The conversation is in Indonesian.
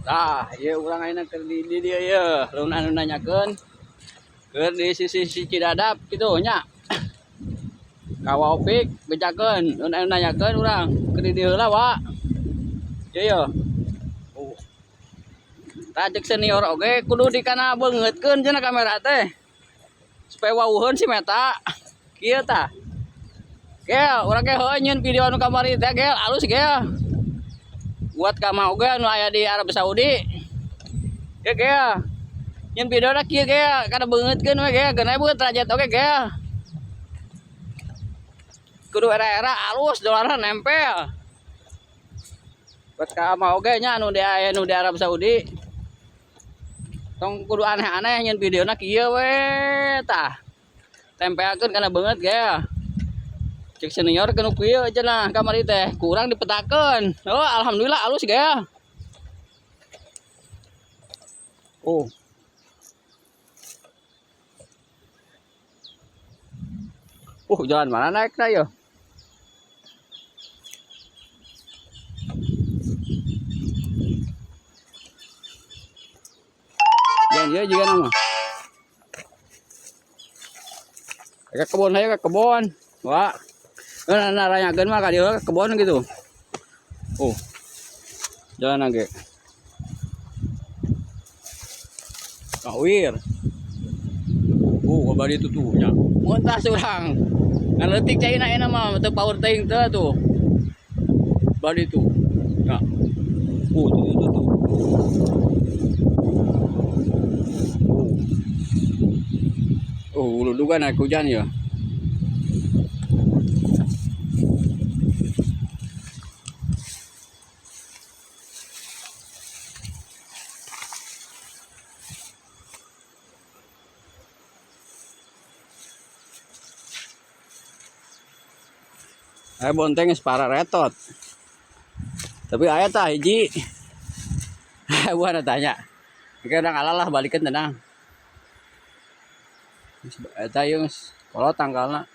Tah, ya urang ayeuna keur di dieu ye, lamun anu nanyakeun keur di sisi Cidadap kitu nya. Ka Opik bejakeun, lamun anu nanyakeun urang keur di dieu heula wa. Ieu ye. Oh. Tah ceuk senior oge kudu dikana beungeutkeun cenah kamera teh. Supaya wauheun si meta. Kieu tah. Gel, urang ge heueuh nyieun video anu kamari teh gel, alus gel. Buat ka mah oge anu aya di Arab Saudi. Gel. Nyen videona kieu gel, kada beungeutkeun we gel, geuna beut rajet oge gel. Kudu era-era alus dolarna nempel. Buat ka mah oge nya anu di Arab Saudi. Tong kudu aneh-aneh nyen videona kieu we tah. Tempelkeun kana beungeut gel. Cek senior kanu kieu cenah kamari teh, kurang dipetakeun. Oh, alhamdulillah alus gel. Oh. Jalan mana naik na yo? Jalan ieu juga nama. Ke kebon saya ke kebon. Wah. Naranyakeun mah ka dieu ke kebon gitu. Oh. Jalan ge. Kawir. Bari itu tuh nya. Muntah surang. Ngan leutik cai na enak mah teu power teuing teh tuh. Bari itu. Ya. Tuh. Ulu duga naik hujan ya. Bonteng geus para retot. Tapi aya tah hiji. Buana tanya. Jika udah kalah lah balikeun tenang. Eta yeung kolot tanggalna.